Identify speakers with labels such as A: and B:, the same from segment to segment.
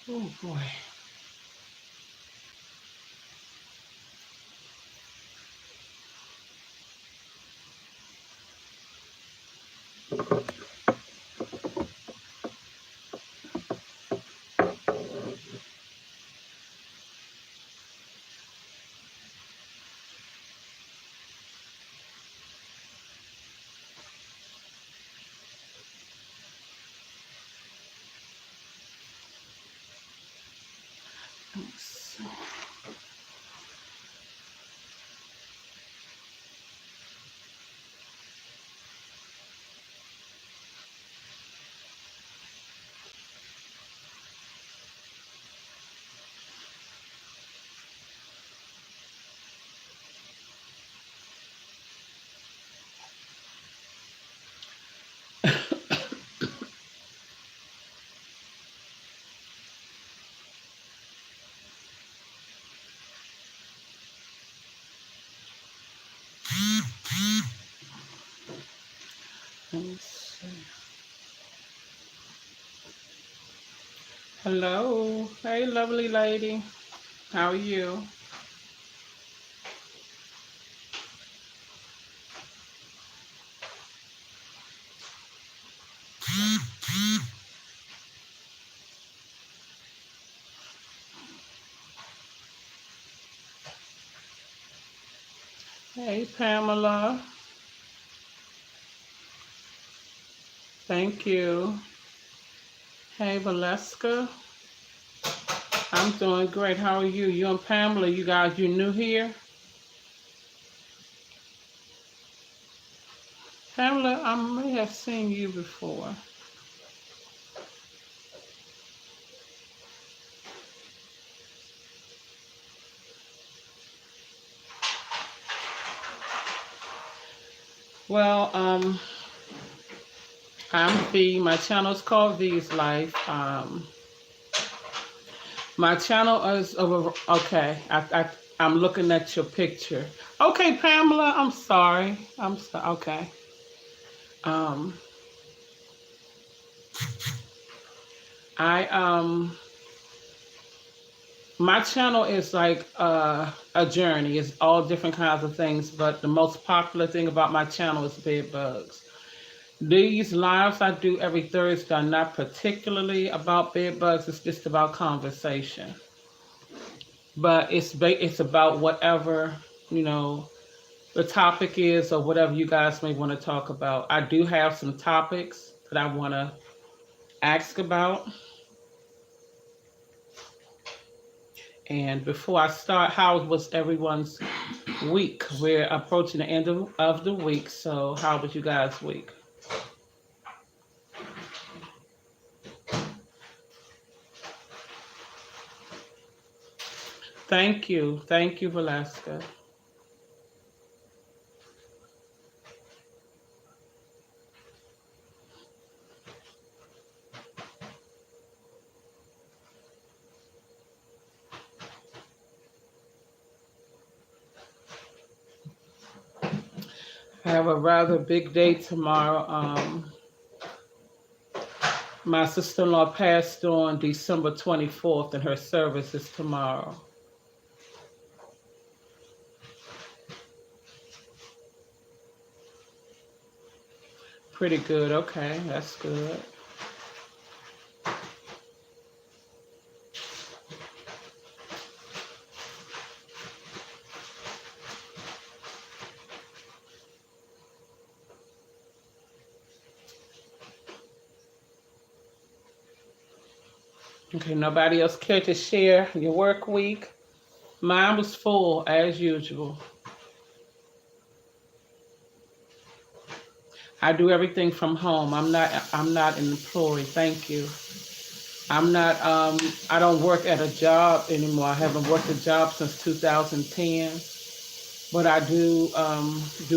A: Oh boy. Let me see. Hello. Hey, lovely lady. How are you? Hey, Pamela. Thank you. Hey, Valeska. I'm doing great. How are you? You and Pamela, you guys, you new here? Pamela, I may have seen you before. Well, I'm V. My channel is called V's Life. My channel is over. Okay, I'm looking at your picture. Okay, Pamela. I'm sorry. I'm sorry. Okay. Um, I my channel is like a journey. It's all different kinds of things, but the most popular thing about my channel is bed bugs. These lives I do every Thursday are not particularly about bed bugs. It's just about conversation. But it's about whatever, you know, the topic is or whatever you guys may want to talk about. I do have some topics that I want to ask about. And before I start, how was everyone's week? We're approaching the end of the week, so how was you guys' week? Thank you, Velasca. I have a rather big day tomorrow. My sister-in-law passed on December 24th, and her service is tomorrow. Pretty good. Okay, that's good. Okay, nobody else care to share your work week? Mine was full as usual. I do everything from home. I'm not an employee. Thank you. I'm not I don't work at a job anymore. I haven't worked a job since 2010, but I do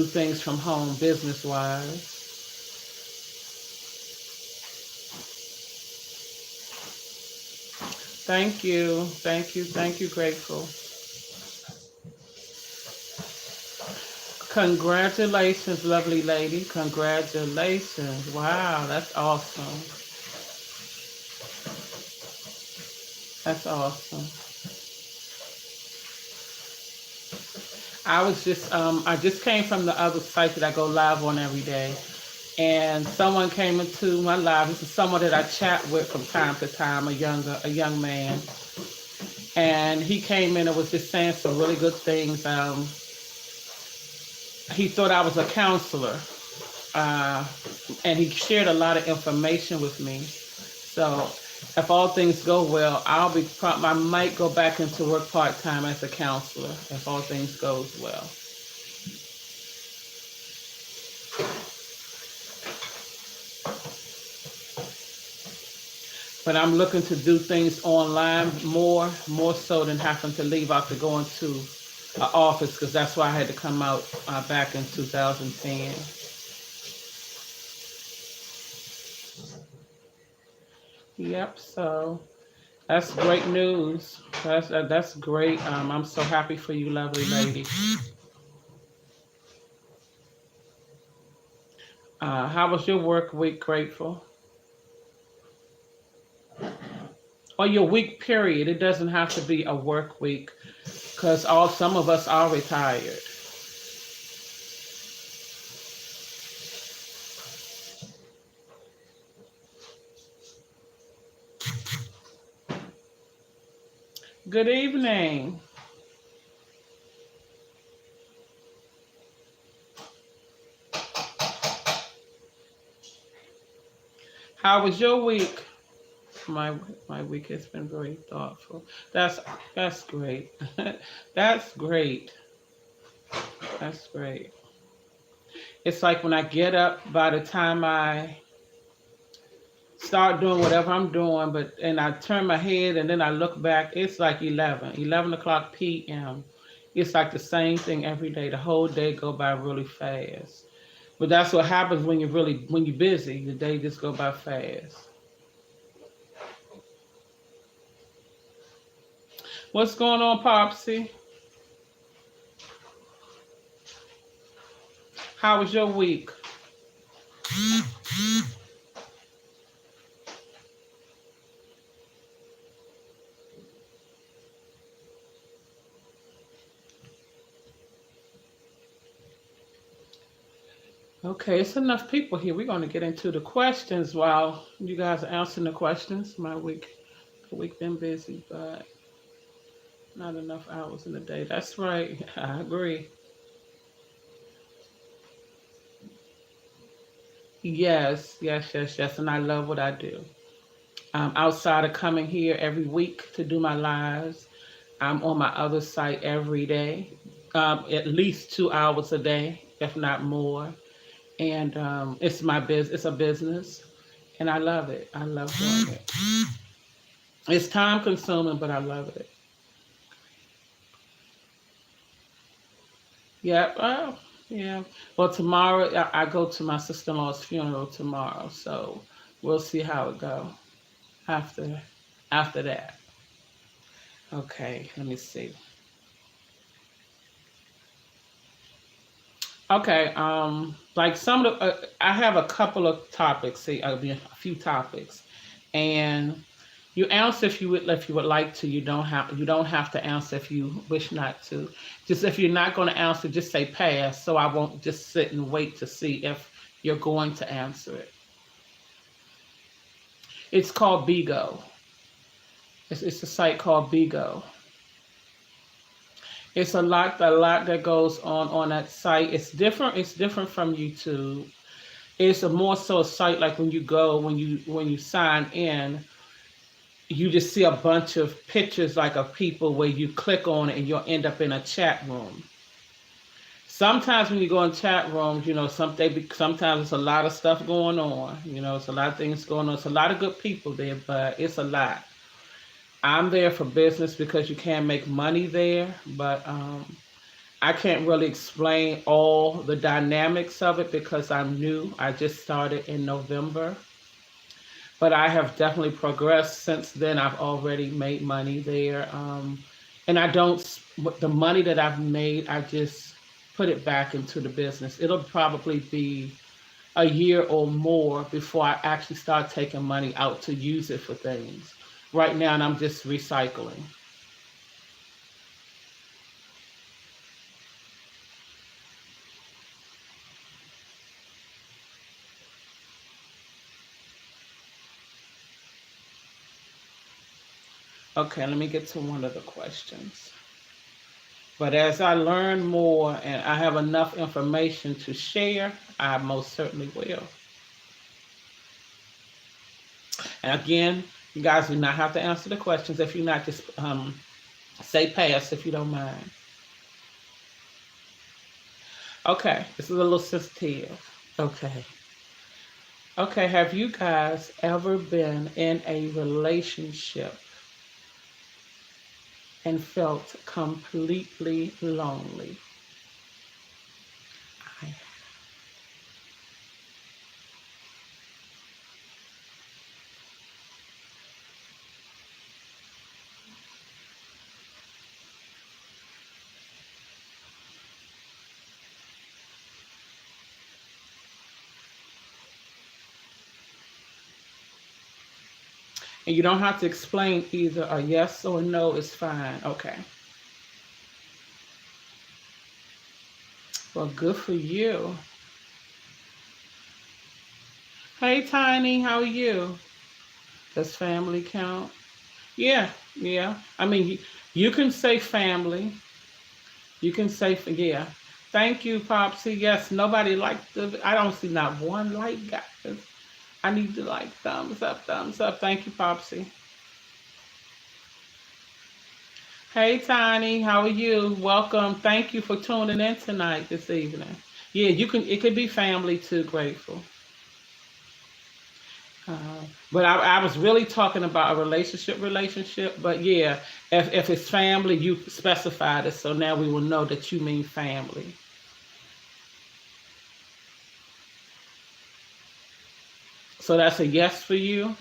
A: things from home business wise. Thank you. Thank you. Thank you, grateful. Congratulations, lovely lady. Congratulations. Wow, that's awesome. That's awesome. I just came from the other site that I go live on every day, and someone came into my live. This is someone that I chat with from time to time, a young man, and he came in and was just saying some really good things. He thought I was a counselor, uh, and he shared a lot of information with me. So, if all things go well, I might go back into work part time as a counselor if all things goes well. But I'm looking to do things online more so than having to leave out to go into an office because that's why I had to come out back in 2010. Yep. So that's great news. That's great. I'm so happy for you, lovely lady. How was your work week, Grateful? Or your week period? It doesn't have to be a work week because all some of us are retired. Good evening. How was your week? My my week has been very thoughtful. That's that's great. That's great. That's great. It's like when I get up, by the time I start doing whatever I'm doing, and I turn my head and then I look back, it's like 11 o'clock p.m. It's like the same thing every day. The whole day go by really fast. But that's what happens when you're busy. The day just go by fast. What's going on, Popsy? How was your week? Okay, it's enough people here. We're going to get into the questions while you guys are answering the questions. The week been busy, but not enough hours in the day. That's right. I agree. Yes. And I love what I do. Outside of coming here every week to do my lives, I'm on my other site every day, at least 2 hours a day, if not more. And it's my business. It's a business, and I love it. I love doing it. It's time consuming, but I love it. Yeah. Oh, yeah. Well, tomorrow I go to my sister-in-law's funeral tomorrow, so we'll see how it go after after that. Okay. Let me see. Okay. Like some of the, I have a couple of topics. See, I mean, a few topics, and you answer if you would like to. You don't have to answer if you wish not to. Just if you're not going to answer, just say pass, so I won't just sit and wait to see if you're going to answer it. It's called Bigo. It's a site called Bigo. It's a lot that goes on that site. It's different. It's different from YouTube. It's a more so a site like when you sign in, you just see a bunch of pictures like of people where you click on it and you'll end up in a chat room. Sometimes when you go in chat rooms, sometimes it's a lot of stuff going on. It's a lot of things going on. It's a lot of good people there, but it's a lot. I'm there for business because you can make money there, but I can't really explain all the dynamics of it because I'm new. I just started in November, but I have definitely progressed since then. I've already made money there, and I don't. With the money that I've made, I just put it back into the business. It'll probably be a year or more before I actually start taking money out to use it for things. right now, and I'm just recycling. Okay, let me get to one of the questions. But as I learn more and I have enough information to share, I most certainly will. And again, you guys do not have to answer the questions. If you're not, just say pass if you don't mind. Okay, this is a little sensitive. Okay. Okay, have you guys ever been in a relationship and felt completely lonely? I And you don't have to explain either a yes or a no is fine. Okay. Well, good for you. Hey, Tiny, how are you? Does family count? Yeah, yeah. I mean, you can say family. You can say, yeah. Thank you, Popsy. Yes, nobody liked the, I don't see not one like, guys. I need to like thumbs up, thumbs up. Thank you, Popsy. Hey, Tiny, how are you? Welcome. Thank you for tuning in tonight, this evening. Yeah, you can. It could be family too. Grateful. But I was really talking about a relationship. But yeah, if it's family, you specified it, so now we will know that you mean family. So that's a yes for you.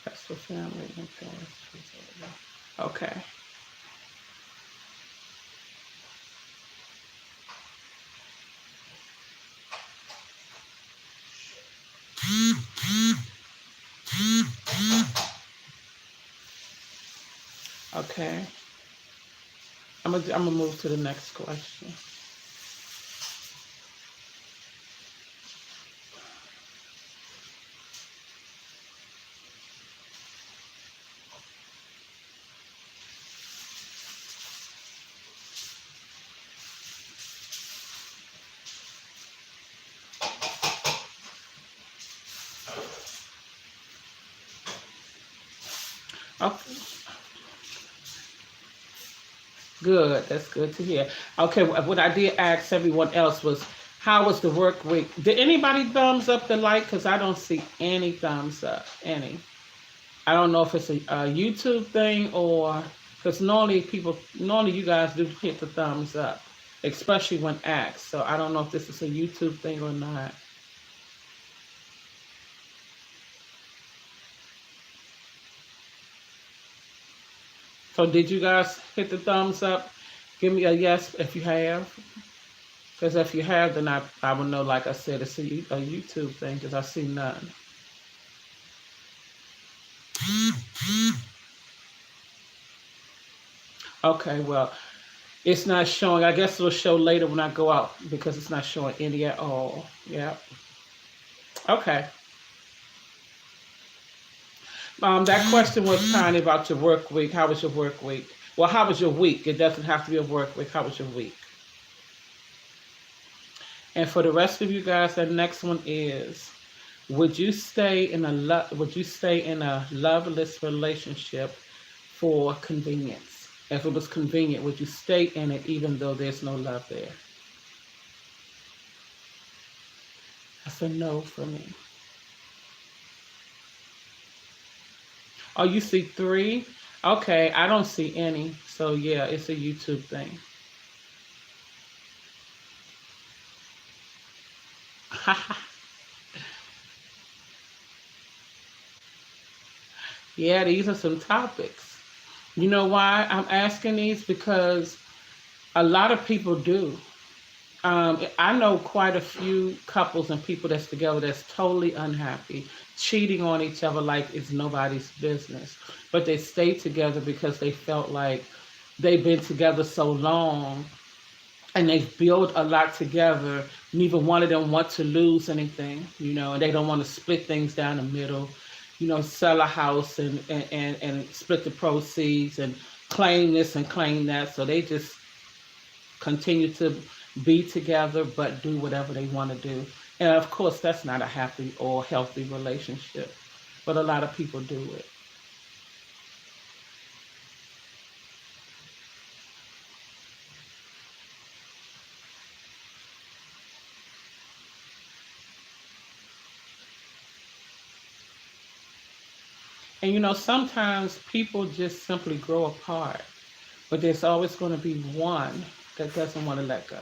A: That's for family and parents. Okay. Okay. I'm gonna move to the next question. Okay. Good. That's good to hear. Okay. What I did ask everyone else was, how was the work week? Did anybody thumbs up the like? Because I don't see any thumbs up. Any. I don't know if it's a YouTube thing or because normally you guys do hit the thumbs up, especially when asked. So I don't know if this is a YouTube thing or not. So did you guys hit the thumbs up? Give me a yes if you have. Because if you have, then I will know, like I said, it's a YouTube thing because I see none. Okay, well, it's not showing. I guess it'll show later when I go out because it's not showing any at all. Yeah. Okay. That question was kind of about your work week. How was your work week? Well, how was your week? It doesn't have to be a work week. How was your week? And for the rest of you guys, the next one is: Would you stay in a loveless relationship for convenience? If it was convenient, would you stay in it even though there's no love there? That's a no for me. Oh, you see three? Okay, I don't see any. So yeah, it's a YouTube thing. Yeah, these are some topics. You know why I'm asking these? Because a lot of people do. I know quite a few couples and people that's together that's totally unhappy, cheating on each other like it's nobody's business. But they stay together because they felt like they've been together so long and they've built a lot together. Neither one of them want to lose anything, and they don't want to split things down the middle, sell a house and split the proceeds and claim this and claim that. So they just continue to be together but do whatever they want to do. And of course, that's not a happy or healthy relationship, but a lot of people do it. And sometimes people just simply grow apart, but there's always going to be one that doesn't want to let go.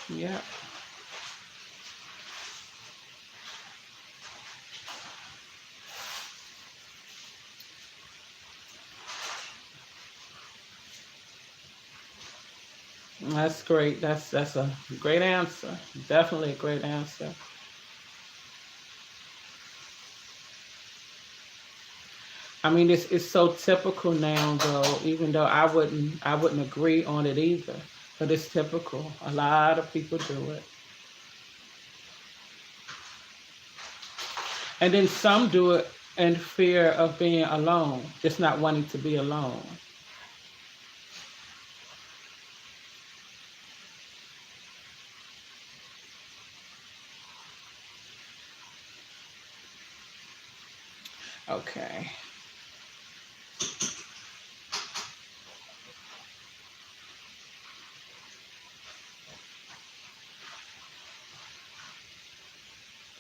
A: Yeah, that's great. That's a great answer. Definitely a great answer. I mean, it's so typical now, though. Even though I wouldn't agree on it either, but it's typical. A lot of people do it, and then some do it in fear of being alone, just not wanting to be alone. Okay.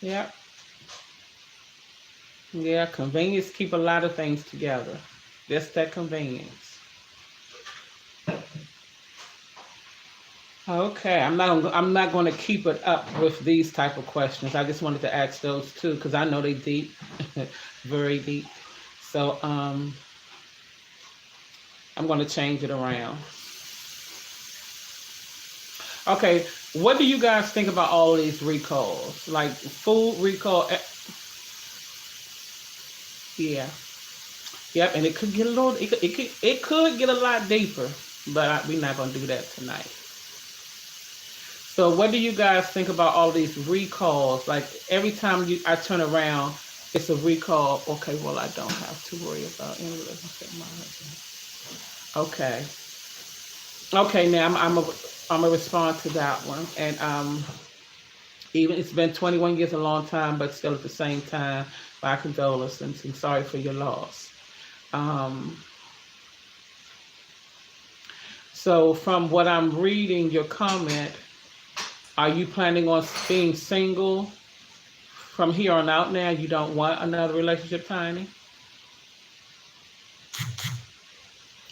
A: Yeah. Yeah. Convenience keep a lot of things together. Just that convenience. Okay, I'm not going to keep it up with these type of questions. I just wanted to ask those two because I know they deep, very deep. So I'm going to change it around. Okay, what do you guys think about all these recalls? Like food recall? Yeah, yep. And it could get a little. It could get a lot deeper, but we're not going to do that tonight. So what do you guys think about all these recalls? Like every time I turn around, it's a recall. Okay, well I don't have to worry about any relationship with my husband. Okay, okay. Now I'm a respond to that one, and even it's been 21 years, a long time, but still at the same time, my condolences and sorry for your loss. Um, so from what I'm reading, your comment, are you planning on being single from here on out now? You don't want another relationship, Tiny?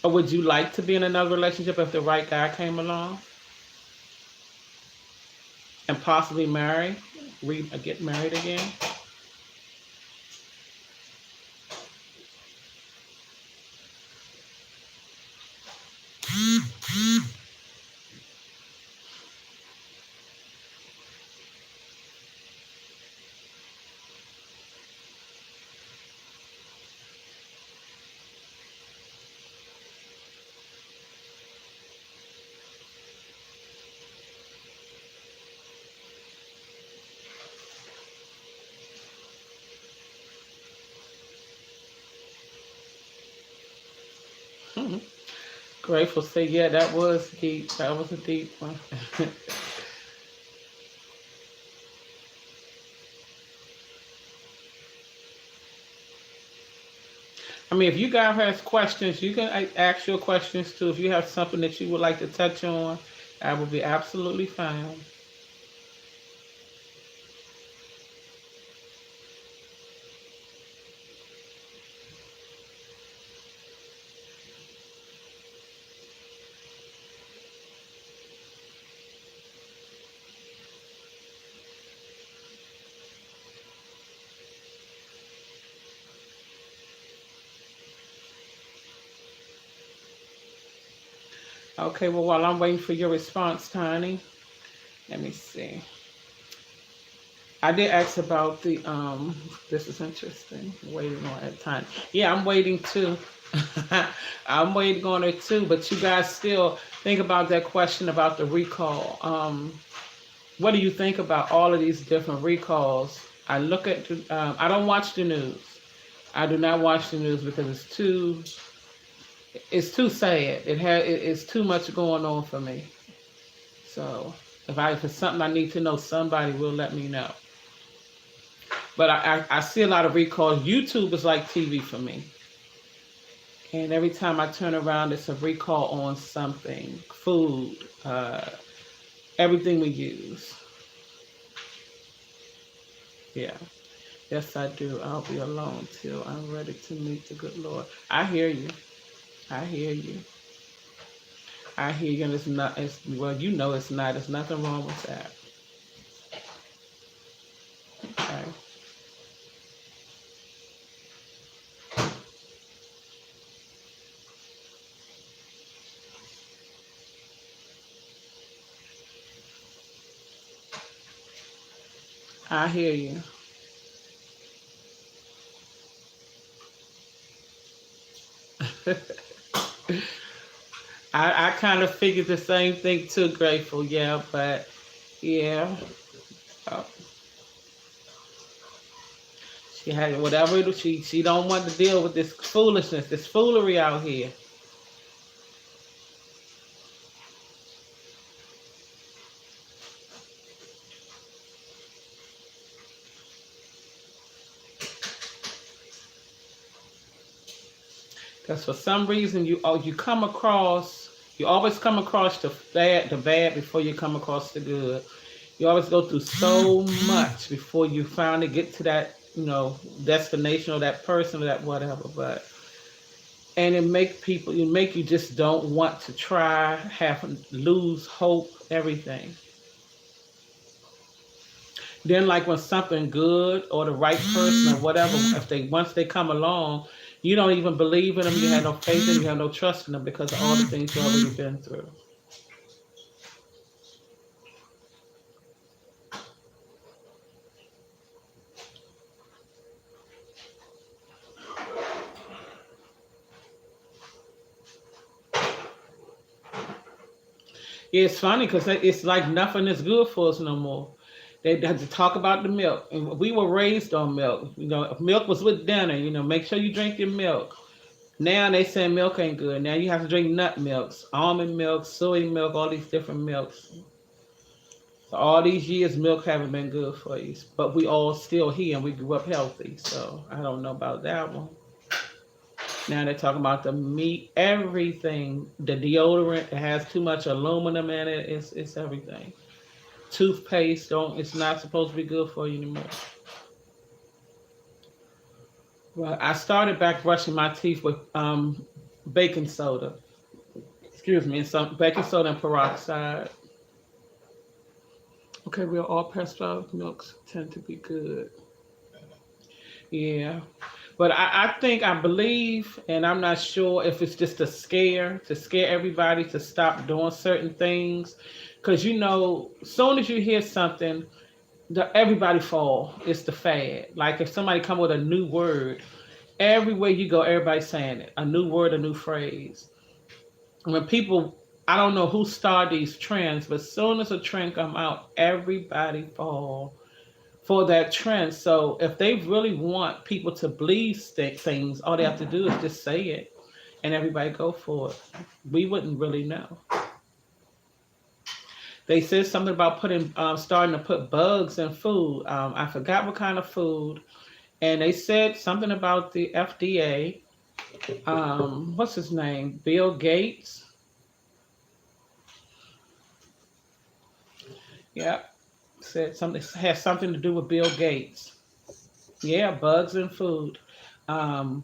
A: Or would you like to be in another relationship if the right guy came along and possibly marry, get married again? Mhm. Grateful say, yeah, that was deep. That was a deep one. I mean, if you guys have questions, you can ask your questions too. If you have something that you would like to touch on, I will be absolutely fine. Okay, well, while I'm waiting for your response, Tiny, let me see. I did ask about the this is interesting. Waiting on that time. Yeah, I'm waiting too. I'm waiting on it too, but you guys still think about that question about the recall. What do you think about all of these different recalls? I look at I don't watch the news. I do not watch the news because it's too sad. It's too much going on for me. So if it's something I need to know, somebody will let me know. But I see a lot of recalls. YouTube is like TV for me. And every time I turn around, it's a recall on something, food, everything we use. Yeah. Yes, I do. I'll be alone till I'm ready to meet the good Lord. I hear you. I hear you. I hear you. And it's not, it's, well, you know it's not. There's nothing wrong with that. Okay. I hear you. I kind of figured the same thing too, Grateful. Yeah, but yeah. Oh, she had whatever she don't want to deal with this foolishness, this foolery out here. Because for some reason you come across you always come across the bad before you come across the good. You always go through so much before you finally get to that destination or that person or that whatever. But and it make you just don't want to try, have lose hope, everything. Then like when something good or the right person or whatever, if they once they come along, you don't even believe in them. You have no faith in them. You have no trust in them because of all the things you've already been through. Yeah, it's funny because it's like nothing is good for us no more. They had to talk about the milk, and we were raised on milk. If milk was with dinner. Make sure you drink your milk. Now they say milk ain't good. Now you have to drink nut milks, almond milk, soy milk, all these different milks. So all these years, milk haven't been good for you, but we all still here and we grew up healthy. So I don't know about that one. Now they're talking about the meat, everything, the deodorant. It has too much aluminum in it. It's everything. Toothpaste don't. It's not supposed to be good for you anymore. Well, I started back brushing my teeth with baking soda. Excuse me, and some baking soda and peroxide. Okay, real all pasteurized milks tend to be good. Yeah. But I believe, and I'm not sure if it's just to scare everybody to stop doing certain things. Because, soon as you hear something, everybody fall. It's the fad. Like if somebody come with a new word, everywhere you go, everybody's saying it. A new word, a new phrase. When people, I don't know who started these trends, but as soon as a trend come out, everybody fall for that trend. So if they really want people to believe things, all they have to do is just say it, and everybody go for it. We wouldn't really know. They said something about starting to put bugs in food. I forgot what kind of food, and they said something about the FDA. What's his name? Bill Gates. Yeah, said something has something to do with Bill Gates. Yeah, bugs in food. Um,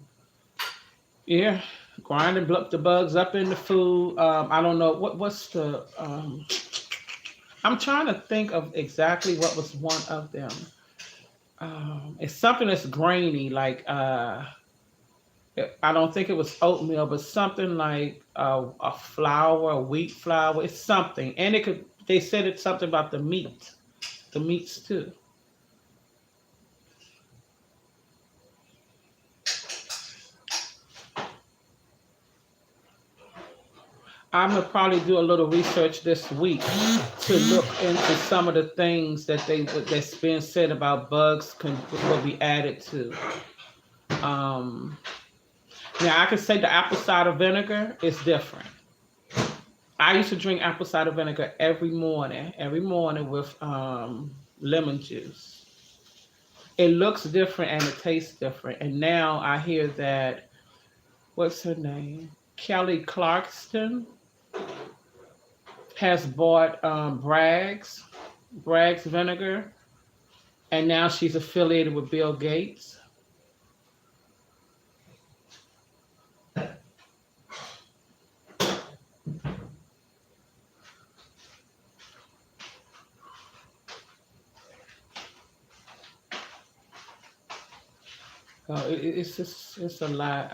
A: Yeah, grinding the bugs up in the food. I don't know what's the. I'm trying to think of exactly what was one of them. It's something that's grainy, like I don't think it was oatmeal, but something like a flour, a wheat flour. It's something, and it could. They said it's something about the meats too. I'm gonna probably do a little research this week to look into some of the things that's been said about bugs will be added to. Um, Now I can say the apple cider vinegar is different. I used to drink apple cider vinegar every morning with lemon juice. It looks different and it tastes different. And now I hear that what's her name? Kelly Clarkson has bought Bragg's vinegar, and now she's affiliated with Bill Gates. It's just it's a lot.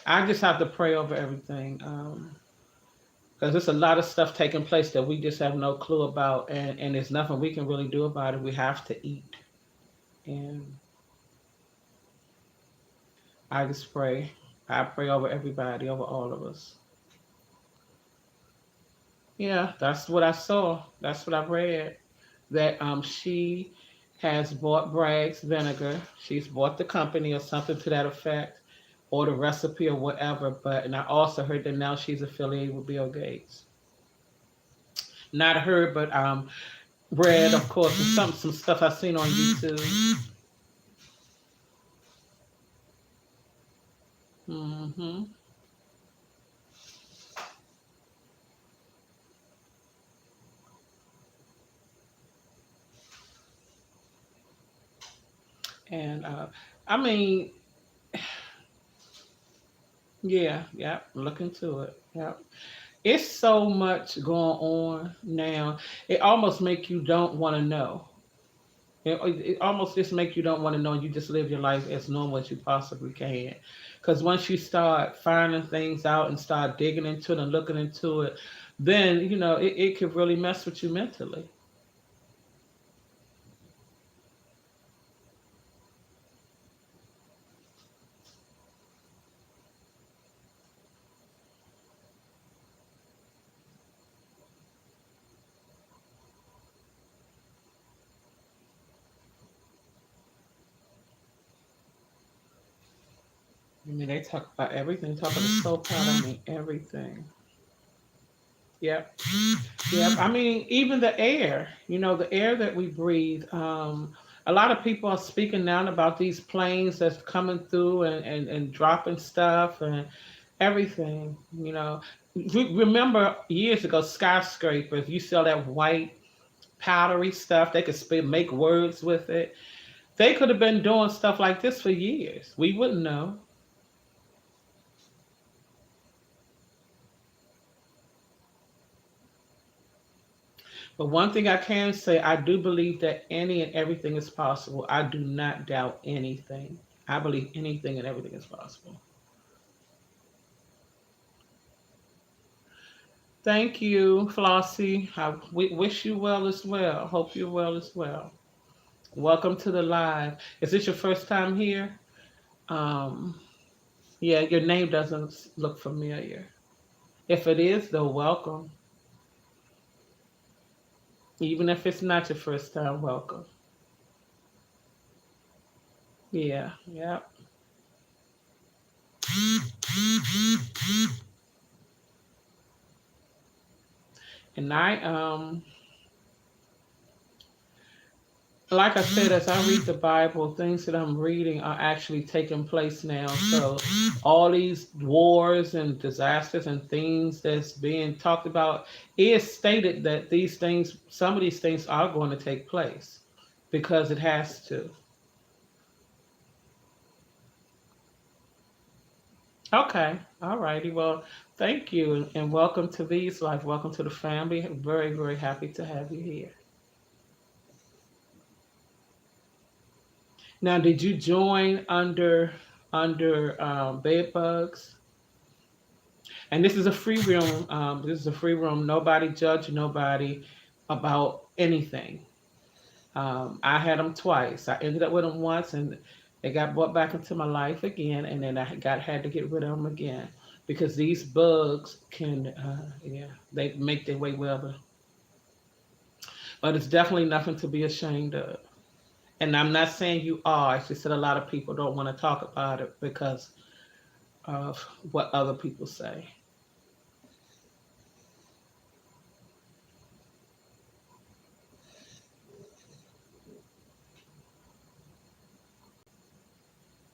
A: I just have to pray over everything because there's a lot of stuff taking place that we just have no clue about, and there's nothing we can really do about it. We have to eat, and I just pray. I pray over everybody, over all of us. Yeah, that's what I saw. That's what I read. That she has bought Bragg's vinegar. She's bought the company or something to that effect, or the recipe or whatever. But and I also heard that now she's affiliated with Bill Gates. Not her, but read, of course, and some stuff I seen on YouTube. Hmm. And I mean, yeah, yeah, look into it. Yeah, it's so much going on now. It almost make you don't want to know. It almost just make you don't want to know. You just live your life as normal as you possibly can. Because once you start finding things out and start digging into it and looking into it, then it could really mess with you mentally. I mean, they talk about everything. Talk about the soap powder. I mean, everything. Yep. Yep. I mean, even the air. The air that we breathe. A lot of people are speaking now about these planes that's coming through and dropping stuff and everything. Remember years ago, skyscrapers. You saw that white powdery stuff. They could make words with it. They could have been doing stuff like this for years. We wouldn't know. But one thing I can say, I do believe that any and everything is possible. I do not doubt anything. I believe anything and everything is possible. Thank you, Flossie. We wish you well as well. Hope you're well as well. Welcome to the live. Is this your first time here? Um, yeah, your name doesn't look familiar. If it is, though, welcome. Even if it's not your first time, welcome. Yeah, yeah. And like I said, as I read the Bible, things that I'm reading are actually taking place now. So all these wars and disasters and things that's being talked about, it is stated that some of these things are going to take place because it has to. Okay, all righty. Well, thank you and welcome to V's Life. Welcome to the family. Very, very happy to have you here. Now, did you join under bed bugs? And this is a free room. This is a free room. Nobody judge nobody about anything. I had them twice. I ended up with them once, and they got brought back into my life again, and then I got had to get rid of them again because these bugs can, yeah, they make their way wherever. But it's definitely nothing to be ashamed of. And I'm not saying you are. It's just that a lot of people don't want to talk about it because of what other people say.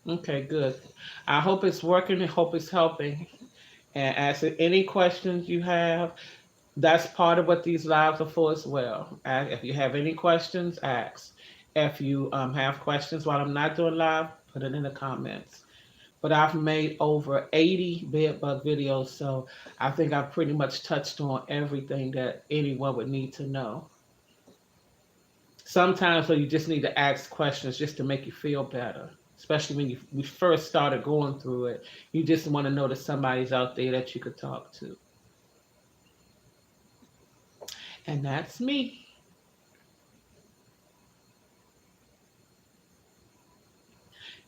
A: Okay, good. I hope it's working. I hope it's helping. And ask any questions you have. That's part of what these lives are for as well. If you have any questions, ask. If you have questions while I'm not doing live, put it in the comments. But I've made over 80 bed bug videos, so I think I've pretty much touched on everything that anyone would need to know. Sometimes, so you just need to ask questions just to make you feel better, especially when we first started going through it. You just want to know that somebody's out there that you could talk to. And that's me.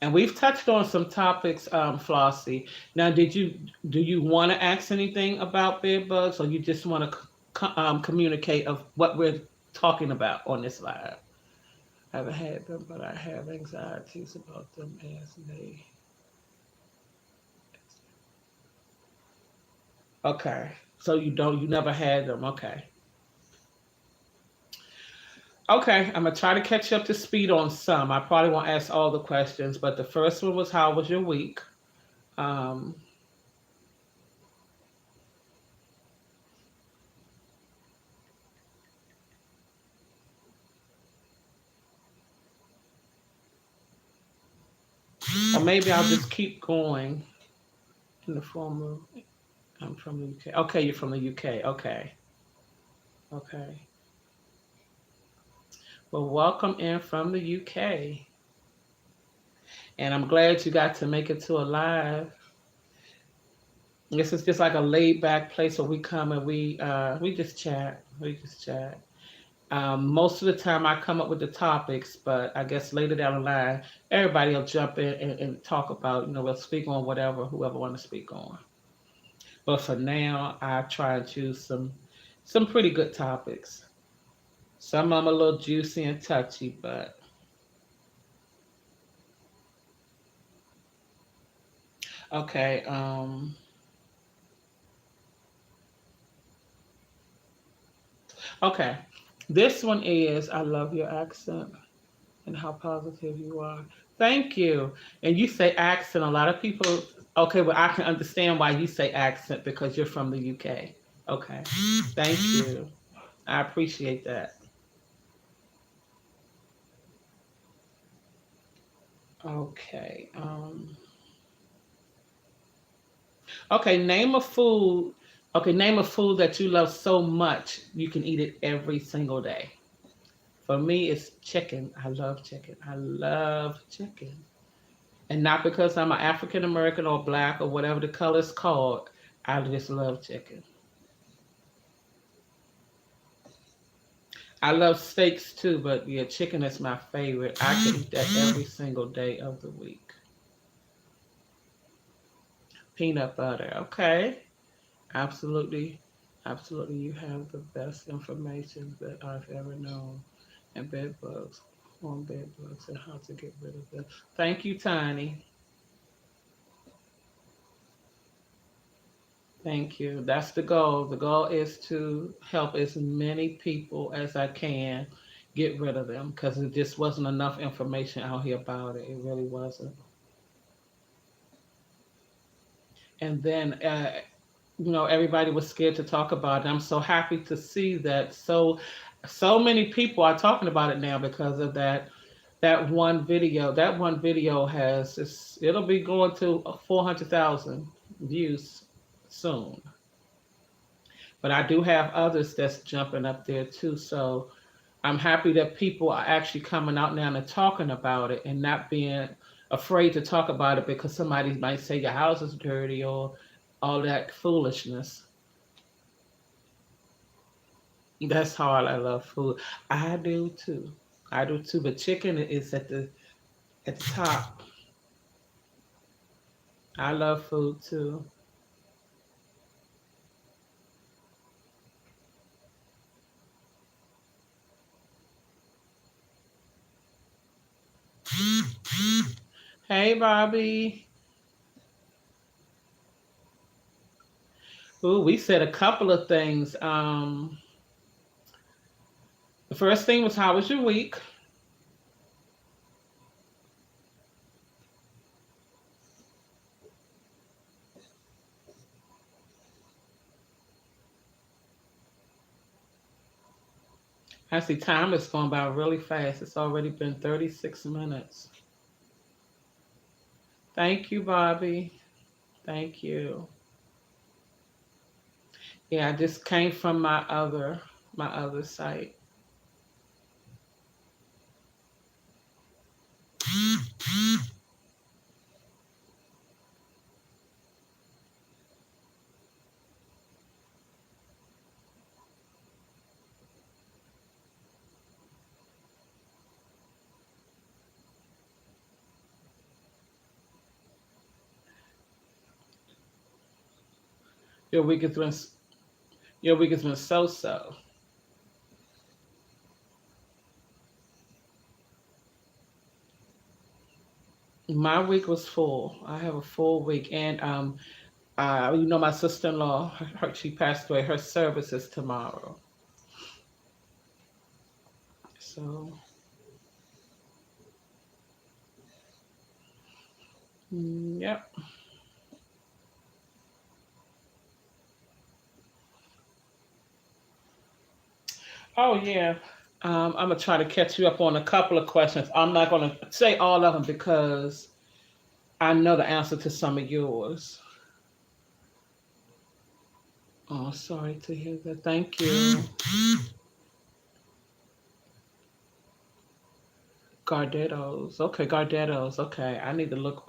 A: And we've touched on some topics, Flossie. Now, do you want to ask anything about bed bugs, or you just want to communicate of what we're talking about on this live? I haven't had them, but I have anxieties about them as they. Okay, so you never had them. Okay, okay. I'm gonna try to catch you up to speed on some. I probably won't ask all the questions, but the first one was how was your week? Um, or maybe I'll just keep going in the form of I'm from the UK. Okay, you're from the UK. Okay, okay. Well, welcome in from the UK, and I'm glad you got to make it to a live. This is just like a laid back place where we come and we just chat. We just chat. Most of the time, I come up with the topics, but I guess later down the line, everybody will jump in and talk about. We'll speak on whatever whoever want to speak on. But for now, I try and choose some pretty good topics. Some of them a little juicy and touchy, but okay. Okay. This one is I love your accent and how positive you are. Thank you. And you say accent. A lot of people, okay, well, I can understand why you say accent because you're from the UK. Okay. Thank you. I appreciate that. Okay. Okay, name a food. Okay, name a food that you love so much you can eat it every single day. For me, it's chicken. I love chicken. I love chicken. And not because I'm an African American or black or whatever the color is called. I just love chicken. I love steaks too, but yeah, chicken is my favorite. I can eat that every single day of the week. Peanut butter. Okay. Absolutely. Absolutely. You have the best information that I've ever known. And bed bugs, on bed bugs, and how to get rid of them. Thank you, Tiny. Thank you. That's the goal. The goal is to help as many people as I can get rid of them because it just wasn't enough information out here about it. It really wasn't. And then, everybody was scared to talk about it. I'm so happy to see that so many people are talking about it now because of that one video. That one video it'll be going to 400,000 views soon. But I do have others that's jumping up there too. So I'm happy that people are actually coming out now and talking about it and not being afraid to talk about it because somebody might say your house is dirty or all that foolishness. That's how I love food. I do too. I do too. But chicken is at the top. I love food too. Hey, Bobby. Ooh, we said a couple of things. The first thing was, how was your week? I see time is going by really fast. It's already been 36 minutes. Thank you, Bobby. Thank you. Yeah, I just came from my other site. Your week has been your week has been so. My week was full. I have a full week, and my sister-in-law, she passed away. Her service is tomorrow, so yep. Oh yeah. I'm gonna try to catch you up on a couple of questions. I'm not gonna say all of them because I know the answer to some of yours. Oh, sorry to hear that. Thank you. Gardettos. Okay, Gardettos. Okay, I need to look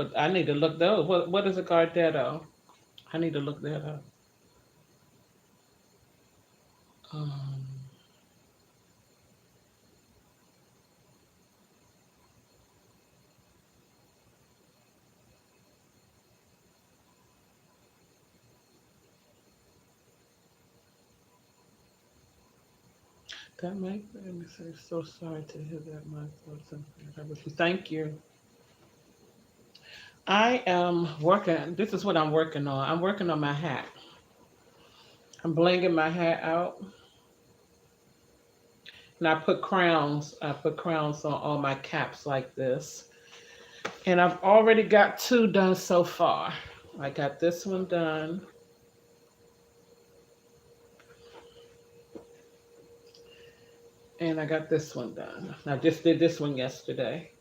A: those. What is a Gardetto? I need to look that up. Um, that might let me say so sorry to hear that. My thoughts and prayers are with you. Thank you. I am working. This is what I'm working on. I'm working on my hat. I'm blinging my hat out, and I put crowns on all my caps like this. And I've already got two done so far. I got this one done, and I got this one done. I just did this one yesterday.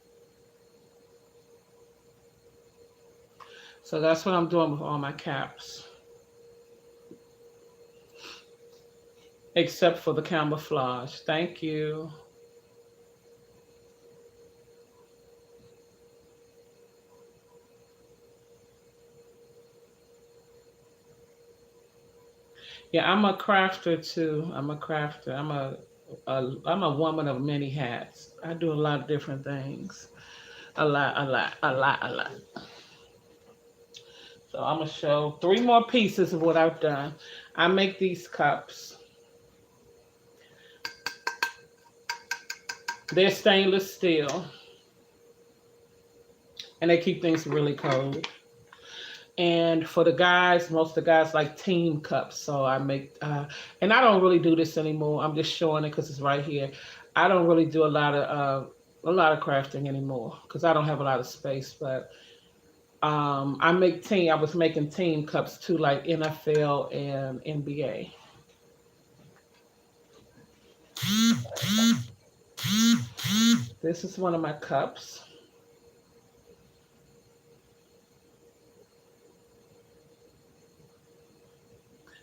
A: So that's what I'm doing with all my caps, except for the camouflage. Thank you. Yeah, I'm a crafter too. I'm a crafter. I'm a woman of many hats. I do a lot of different things. A lot. So I'm gonna show three more pieces of what I've done. I make these cups. They're stainless steel, and they keep things really cold. And for the guys, most of the guys like team cups. So I make, and I don't really do this anymore. I'm just showing it because it's right here. I don't really do a lot of crafting anymore because I don't have a lot of space. But I was making team cups too, like NFL and NBA. This is one of my cups.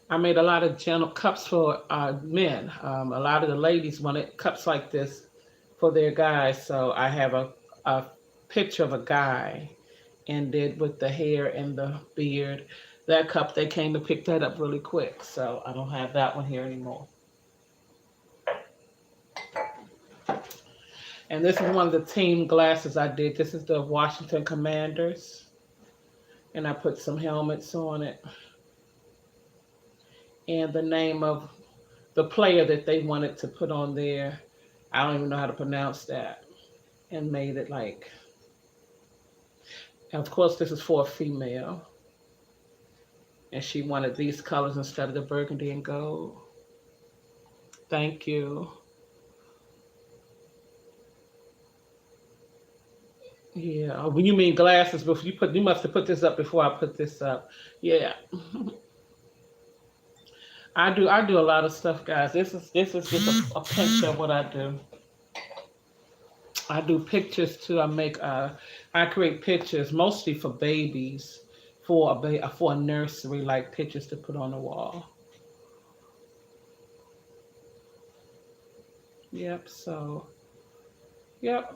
A: I made a lot of gentle cups for men. A lot of the ladies wanted cups like this for their guys. So I have a picture of a guy and did with the hair and the beard. That cup, they came to pick that up really quick, so I don't have that one here anymore. And this is one of the team glasses I did. This is the Washington Commanders, and I put some helmets on it and the name of the player that they wanted to put on there. I don't even know how to pronounce that, and made it like. And of course, this is for a female, and she wanted these colors instead of the burgundy and gold. Thank you. Yeah. Oh, when you mean glasses, before you must have put this up before I put this up. Yeah. I do a lot of stuff, guys. This is just a pinch of what I do. I do pictures too. I create pictures mostly for babies, for a nursery, like pictures to put on the wall. Yep. So yep.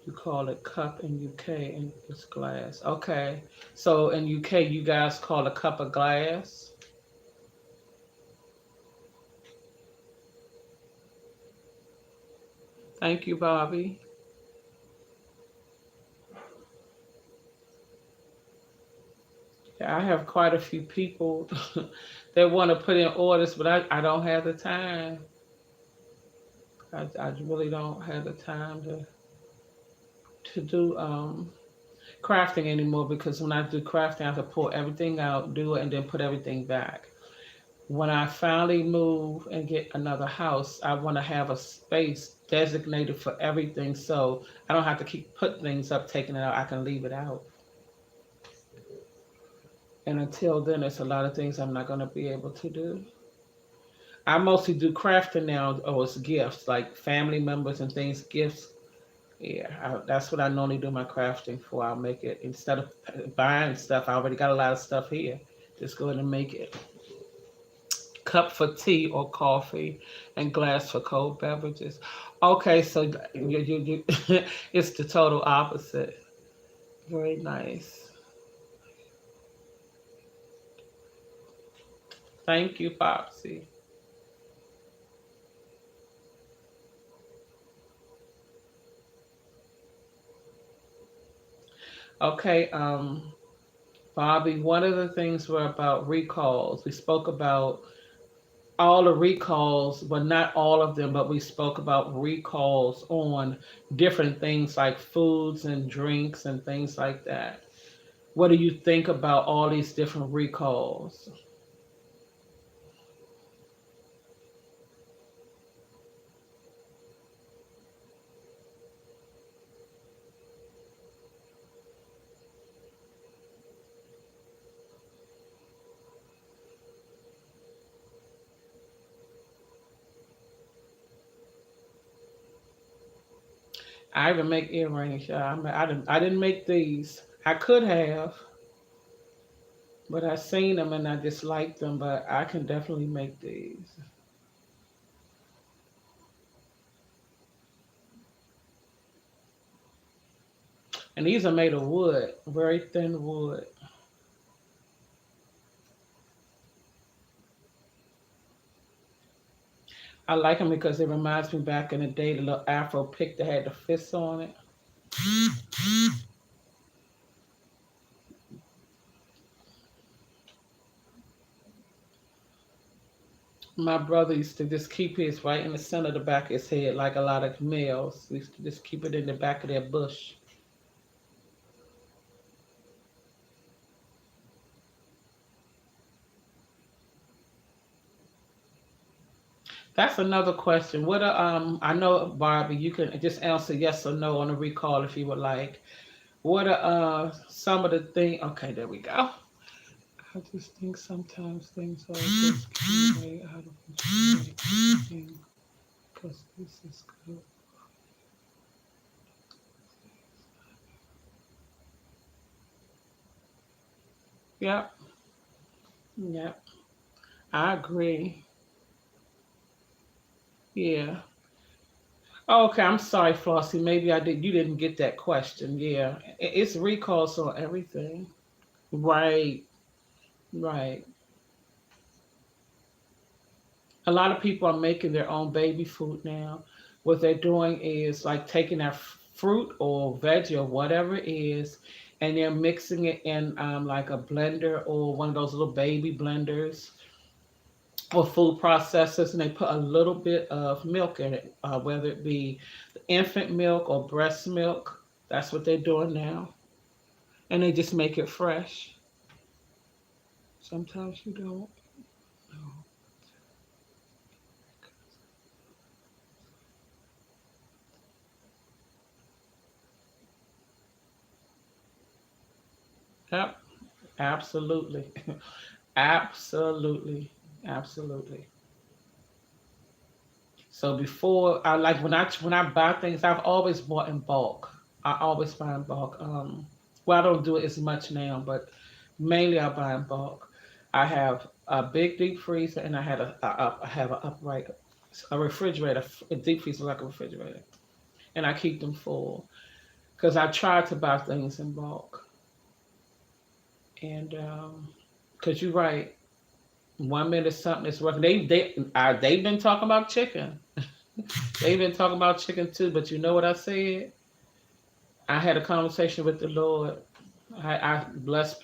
A: You call it cup in UK and it's glass. Okay. So in UK you guys call a cup of glass. Thank you, Bobby. Yeah, I have quite a few people that want to put in orders, but I don't have the time. I really don't have the time to do crafting anymore because when I do crafting, I have to pull everything out, do it, and then put everything back. When I finally move and get another house, I want to have a space designated for everything so I don't have to keep putting things up, taking it out. I can leave it out. And until then, there's a lot of things I'm not going to be able to do. I mostly do crafting now, or it's gifts, like family members and things, gifts. Yeah, that's what I normally do my crafting for. I'll make it instead of buying stuff. I already got a lot of stuff here. Just go ahead and make it. Cup for tea or coffee, and glass for cold beverages. Okay, so it's the total opposite. Very nice. Thank you, Popsy. Okay, Bobby, one of the things were about recalls. We spoke about all the recalls, but not all of them, but we spoke about recalls on different things like foods and drinks and things like that. What do you think about all these different recalls? I even make earrings, y'all. I didn't make these. I could have, but I seen them and I disliked them. But I can definitely make these. And these are made of wood, very thin wood. I like them because it reminds me back in the day, the little Afro pick that had the fists on it. My brother used to just keep his right in the center of the back of his head, like a lot of males. We used to just keep it in the back of their bush. That's another question. I know Barbie, you can just answer yes or no on a recall if you would like. What are some of the things? Okay, there we go. I just think sometimes things are just getting way out of control. Because this is good. Yep, yep. I agree. Yeah. Oh, okay, I'm sorry, Flossie. Maybe I did. You didn't get that question. Yeah, it's recalls on everything. Right, right. A lot of people are making their own baby food now. What they're doing is like taking their fruit or veggie or whatever it is, and they're mixing it in like a blender or one of those little baby blenders or food processors, and they put a little bit of milk in it, whether it be infant milk or breast milk. That's what they're doing now, and they just make it fresh. Sometimes you don't know. Yep, absolutely, absolutely, absolutely. So before I like when I buy things, I've always bought in bulk. I always buy in bulk. Well, I don't do it as much now, but mainly I buy in bulk. I have a big deep freezer, and I have an upright a refrigerator, a deep freezer like a refrigerator, and I keep them full because I try to buy things in bulk. And because you're right, 1 minute something is working. They've been talking about chicken. They've been talking about chicken too, but you know what I said? I had a conversation with the Lord. I bless,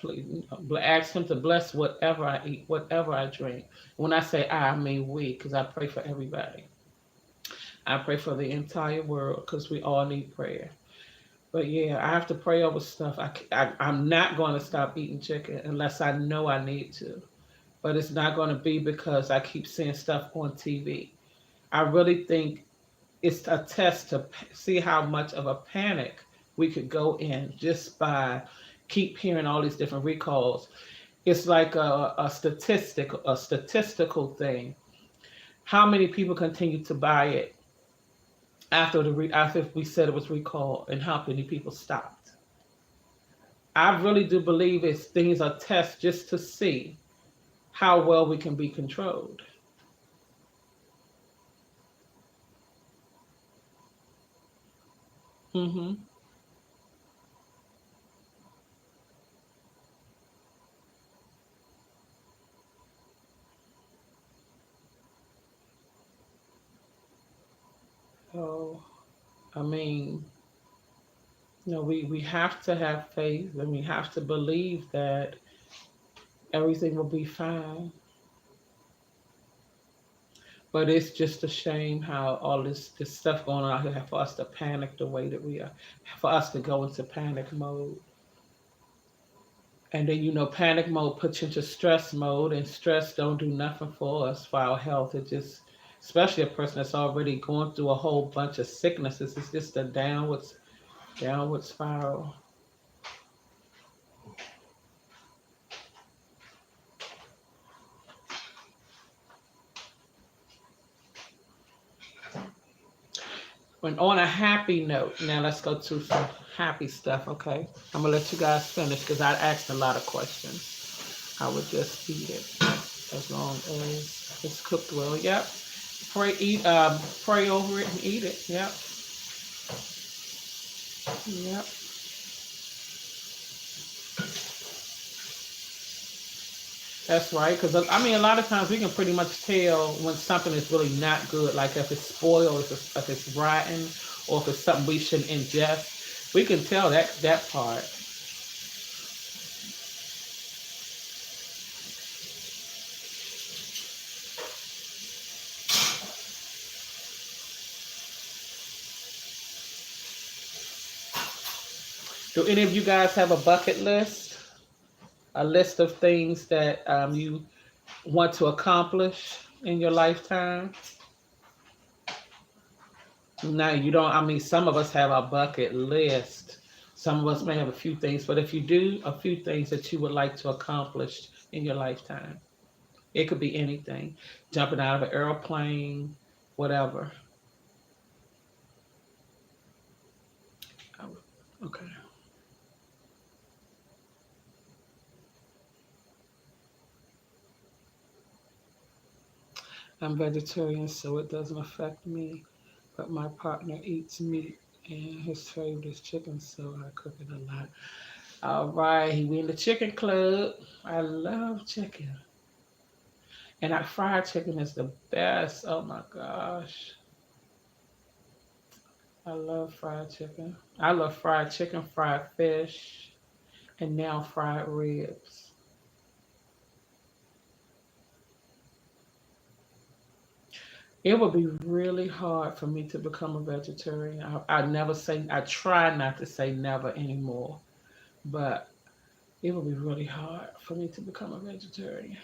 A: ask Him to bless whatever I eat, whatever I drink. When I say I mean we, because I pray for everybody. I pray for the entire world because we all need prayer. But yeah, I have to pray over stuff. I'm not going to stop eating chicken unless I know I need to. But it's not going to be because I keep seeing stuff on TV. I really think it's a test to see how much of a panic we could go in just by keep hearing all these different recalls. It's like a statistical thing. How many people continue to buy it after we said it was recalled, and how many people stopped? I really do believe it's things are tests just to see how well we can be controlled. Hmm. So, I mean, we have to have faith, and we have to believe that everything will be fine. But it's just a shame how all this stuff going on out here for us to panic the way that we are, for us to go into panic mode. And then panic mode puts you into stress mode, and stress don't do nothing for us for our health. It just, especially a person that's already going through a whole bunch of sicknesses, it's just a downward spiral. When on a happy note, now let's go to some happy stuff, okay? I'm gonna let you guys finish because I asked a lot of questions. I would just eat it as long as it's cooked well. Yep. Pray over it and eat it. Yep. Yep. That's right. Because I mean, a lot of times we can pretty much tell when something is really not good. Like if it's spoiled, if it's rotten, or if it's something we shouldn't ingest. We can tell that part. Do any of you guys have a bucket list? A list of things that you want to accomplish in your lifetime? No, you don't. I mean, some of us have a bucket list. Some of us may have a few things, but if you do, a few things that you would like to accomplish in your lifetime, it could be anything. Jumping out of an airplane, whatever. Oh, okay. I'm vegetarian, so it doesn't affect me. but my partner eats meat, and his favorite is chicken, so I cook it a lot. All right, we in the chicken club. I love chicken, and I fried chicken is the best. Oh my gosh, I love fried chicken. I love fried chicken, fried fish, and now fried ribs. It would be really hard for me to become a vegetarian. I never say, I try not to say never anymore, but it would be really hard for me to become a vegetarian.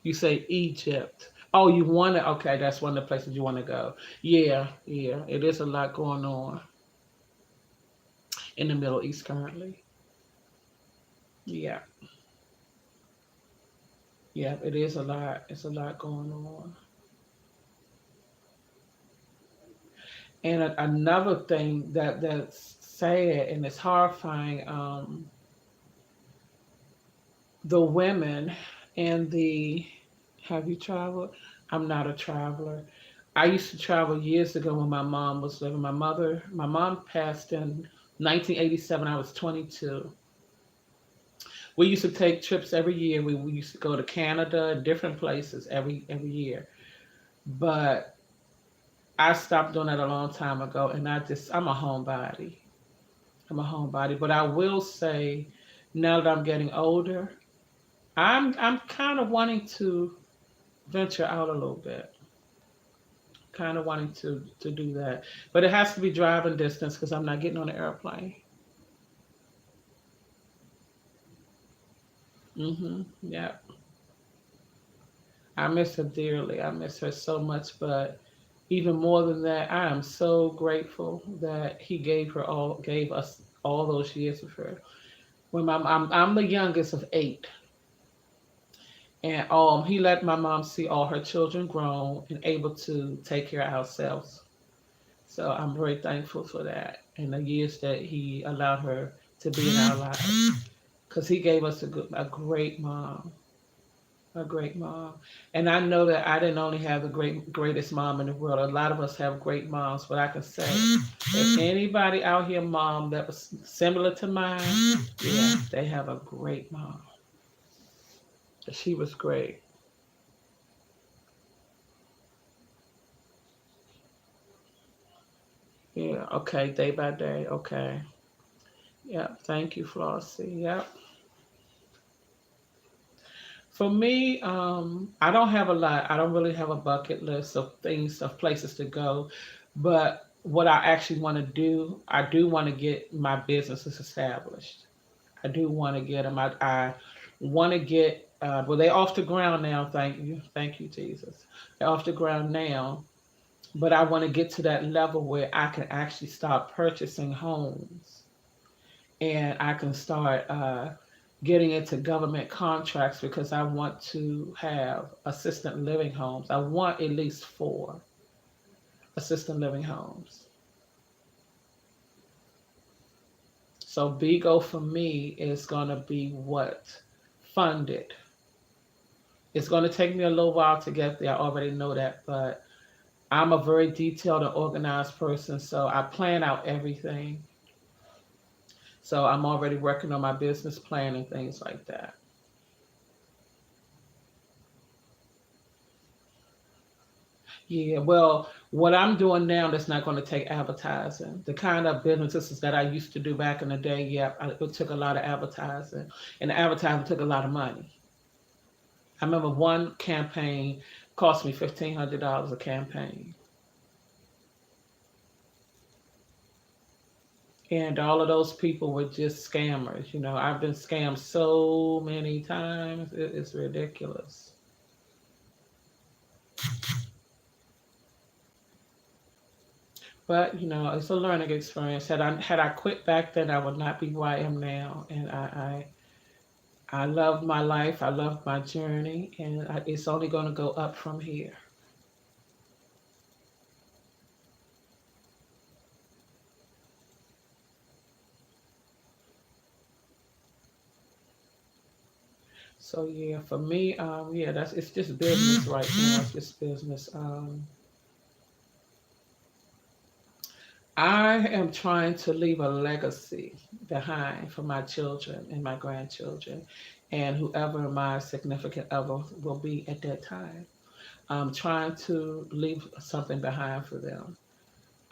A: You say Egypt. Oh, you want to? Okay, that's one of the places you want to go. Yeah, yeah. It is a lot going on in the Middle East currently. Yeah, yeah. It is a lot. It's a lot going on. And another thing that's sad and it's horrifying. The women and the have you traveled? I'm not a traveler. I used to travel years ago when my mom was living. My mom passed in 1987. I was 22. We used to take trips every year. We used to go to Canada, different places every year. But I stopped doing that a long time ago, and I'm a homebody. I'm a homebody. But I will say, now that I'm getting older, I'm kind of wanting to venture out a little bit. Kind of wanting to do that, but it has to be driving distance because I'm not getting on an airplane. Yeah, I miss her dearly. I miss her so much, but even more than that, I am so grateful that he gave us all those years with her. I'm the youngest of eight, and he let my mom see all her children grown and able to take care of ourselves. So I'm very thankful for that and the years that he allowed her to be in our lives. Because he gave us a great mom, a great mom. And I know that I didn't only have the greatest mom in the world. A lot of us have great moms, but I can say if anybody out here, mom that was similar to mine, yeah, they have a great mom. She was great. Yeah. Okay. Day by day. Okay. Yeah. Thank you, Flossie. Yep. For me, I don't have a lot. I don't really have a bucket list of things, of places to go. But what I actually want to do, I do want to get my businesses established. I do want to get them. I want to get, well, they're off the ground now. Thank you. Thank you, Jesus. They're off the ground now. But I want to get to that level where I can actually start purchasing homes and I can start getting into government contracts because I want to have assistant living homes. I want at least four assistant living homes. So BIGO for me is going to be what? Funded. It's going to take me a little while to get there. I already know that, but I'm a very detailed and organized person, so I plan out everything. So I'm already working on my business plan and things like that. Yeah, well, what I'm doing now that's not going to take advertising. The kind of businesses that I used to do back in the day, yeah, it took a lot of advertising, and the advertising took a lot of money. I remember one campaign cost me $1,500 a campaign, and all of those people were just scammers. You know, I've been scammed so many times; it's ridiculous. But you know, it's a learning experience. Had I quit back then, I would not be where I am now, and I love my life. I love my journey, and it's only going to go up from here. So yeah, for me, yeah, that's it's just business right now. It's just business. I am trying to leave a legacy behind for my children and my grandchildren, and whoever my significant other will be at that time. I'm trying to leave something behind for them.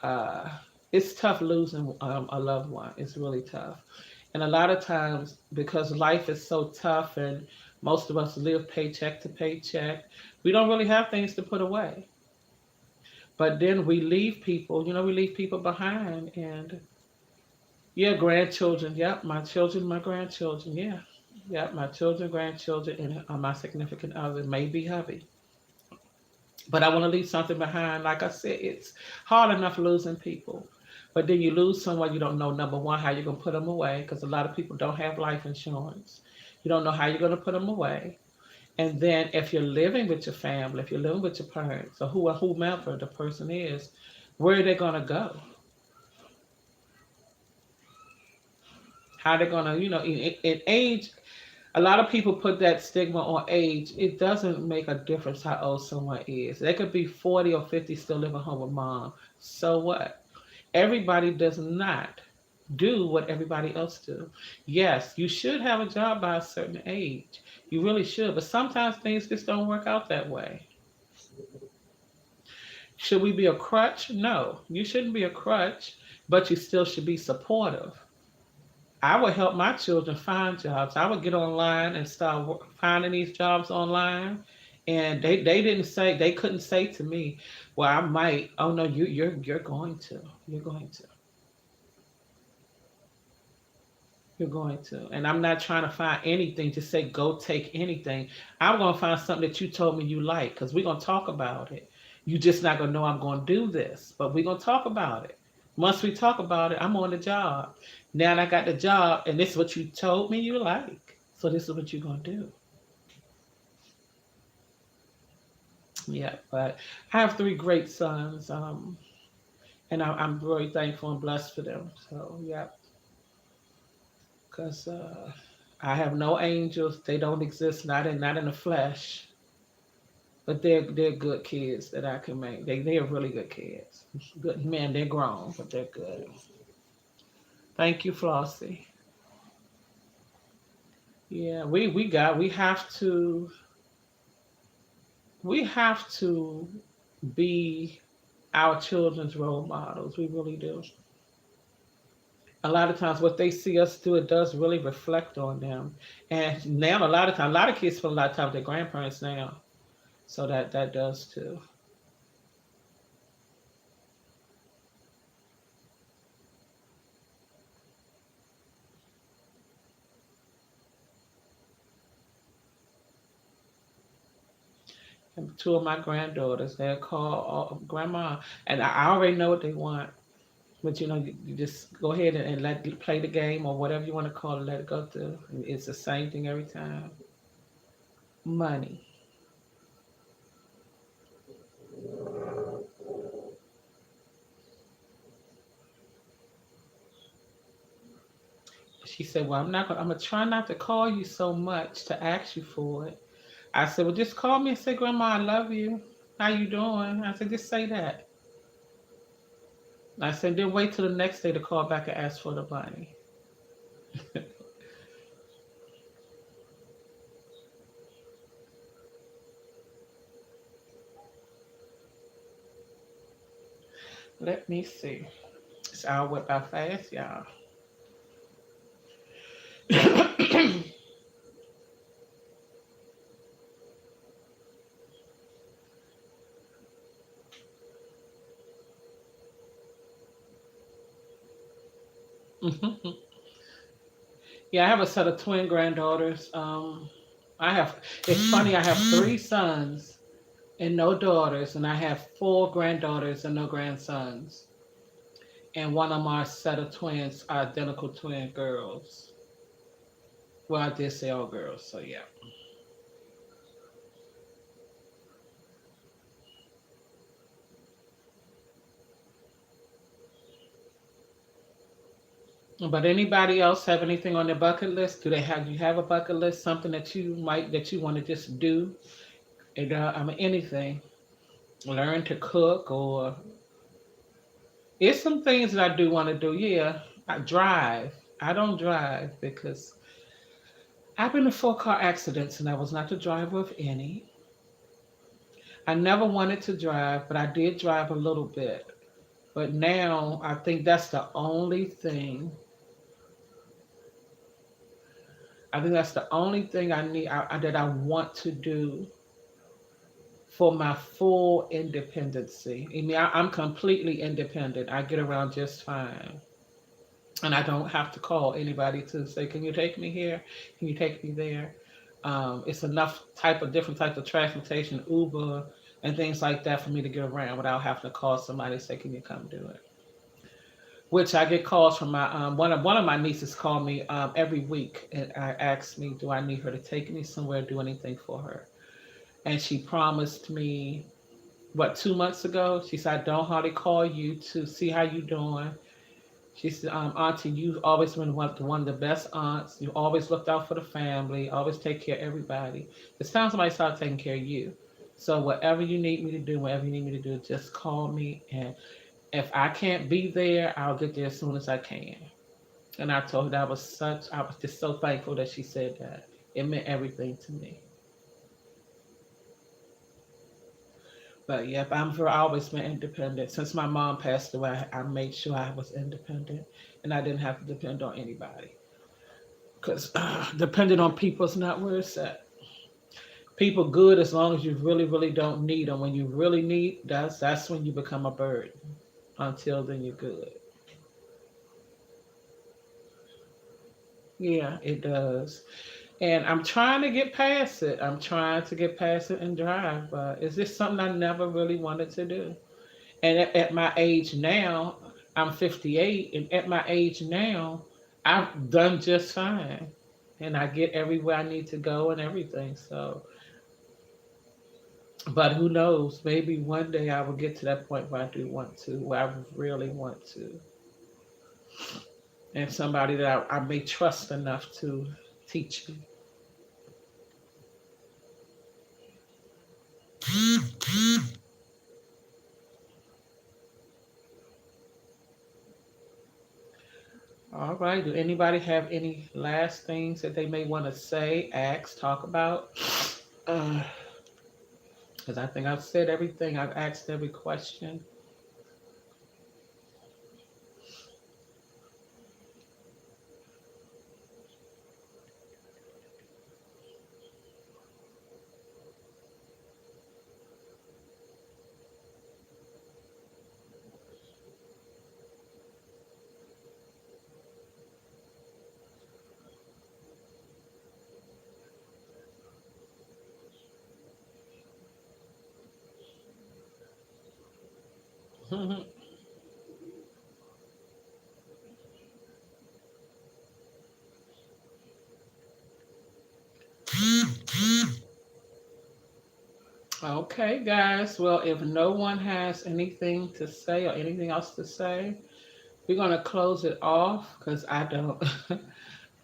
A: Uh, it's tough losing a loved one. It's really tough. And a lot of times, because life is so tough and most of us live paycheck to paycheck, we don't really have things to put away. But then we leave people, we leave people behind. And yeah, grandchildren. Yep, my children, my grandchildren. Yeah. Yep, my children, grandchildren, and my significant other, maybe hubby. But I want to leave something behind. Like I said, it's hard enough losing people. But then you lose someone you don't know, number one, how you're going to put them away, because a lot of people don't have life insurance. You don't know how you're going to put them away. And then if you're living with your family, if you're living with your parents, or whomever the person is, where are they going to go? How they going to, in age, a lot of people put that stigma on age. It doesn't make a difference how old someone is. They could be 40 or 50 still living home with mom. So what? Everybody does not do what everybody else do. Yes, you should have a job by a certain age. You really should, but sometimes things just don't work out that way. Should we be a crutch? No, you shouldn't be a crutch, but you still should be supportive. I would help my children find jobs. I would get online and start finding these jobs online. And they didn't say they couldn't say to me, "Well, I might." Oh no, you're going to. You're going to. You're going to. And I'm not trying to find anything to say go take anything. I'm going to find something that you told me you like because we're going to talk about it. You just not going to know I'm going to do this, but we're going to talk about it. Once we talk about it, I'm on the job. Now I got the job, and this is what you told me you like. So this is what you're going to do. Yeah, but I have three great sons, and I'm very thankful and blessed for them. So, yeah, because I have no angels. They don't exist, not in the flesh. But they're good kids that I can make. They're really good kids. Good man, they're grown, but they're good. Thank you, Flossie. Yeah, we have to be our children's role models. We really do. A lot of times what they see us do, it does really reflect on them. And now a lot of kids spend a lot of time with their grandparents now. So that does too. And two of my granddaughters, they're called grandma, and I already know what they want. But you just go ahead and let play the game or whatever you want to call it, let it go through. It's the same thing every time. Money. She said, "Well, I'm gonna try not to call you so much to ask you for it." I said, "Well, just call me and say, Grandma, I love you. How you doing?" I said, "Just say that." I said, "Then wait till the next day to call back and ask for the money." Let me see. This hour went by fast, y'all. Yeah, I have a set of twin granddaughters. I have. It's funny. I have three sons and no daughters, and I have four granddaughters and no grandsons. And one of my set of twins are identical twin girls. Well, I did say all girls, so yeah. But anybody else have anything on their bucket list? Do they have you have a bucket list? Something that you want to just do? And, I mean anything. Learn to cook or it's some things that I do want to do. Yeah, I drive. I don't drive because I've been in 4 car accidents and I was not the driver of any. I never wanted to drive, but I did drive a little bit. But now I think that's the only thing. I think that's the only thing I need that I want to do for my full independency. I mean, I'm completely independent. I get around just fine. And I don't have to call anybody to say, "Can you take me here? Can you take me there?" It's enough different types of transportation, Uber and things like that, for me to get around without having to call somebody and say, "Can you come do it?" Which I get calls from my one of my nieces call me every week and I ask me, "Do I need her to take me somewhere, do anything for her?" And she promised me, what, 2 months ago? She said, "I don't hardly call you to see how you doing." She said, "Auntie, you've always been one of the best aunts. You always looked out for the family, always take care of everybody. It's time somebody started taking care of you. So whatever you need me to do, whatever you need me to do, just call me. And if I can't be there, I'll get there as soon as I can." And I told her I was just so thankful that she said that. It meant everything to me. But yep, I always been independent. Since my mom passed away, I made sure I was independent and I didn't have to depend on anybody. Because depending on people is not where it's at. People good as long as you really, really don't need them. When you really need, that's when you become a burden. Until then, you're good. Yeah, it does. And I'm trying to get past it. I'm trying to get past it and drive. But it's just something I never really wanted to do. And at my age now, I'm 58, and at my age now, I've done just fine. And I get everywhere I need to go and everything. So, but who knows? Maybe one day I will get to that point where I do want to, where I really want to. And somebody that I may trust enough to teach me. All right. Do anybody have any last things that they may want to say, ask, talk about? Because I think I've said everything. I've asked every question. Okay, guys. Well, if no one has anything to say or anything else to say, we're going to close it off because I don't.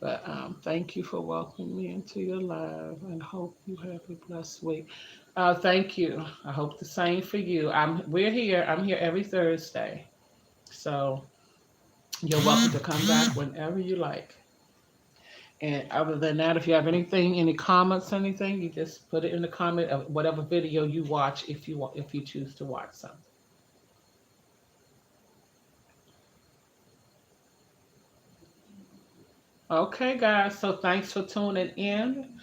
A: But thank you for welcoming me into your live and hope you have a blessed week. Thank you. I hope the same for you. We're here. I'm here every Thursday. So you're welcome to come back whenever you like. And other than that, if you have anything, any comments, anything, you just put it in the comment of whatever video you watch if you want, if you choose to watch something. Okay, guys. So thanks for tuning in.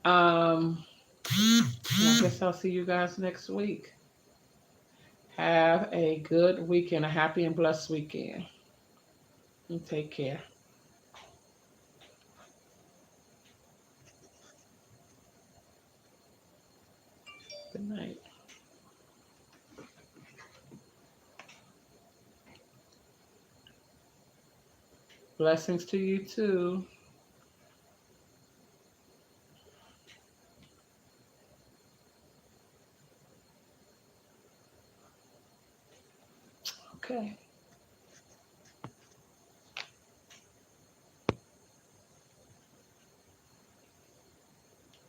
A: Um, I guess I'll see you guys next week. Have a good weekend, a happy and blessed weekend. And take care. Good night. Blessings to you too. Okay.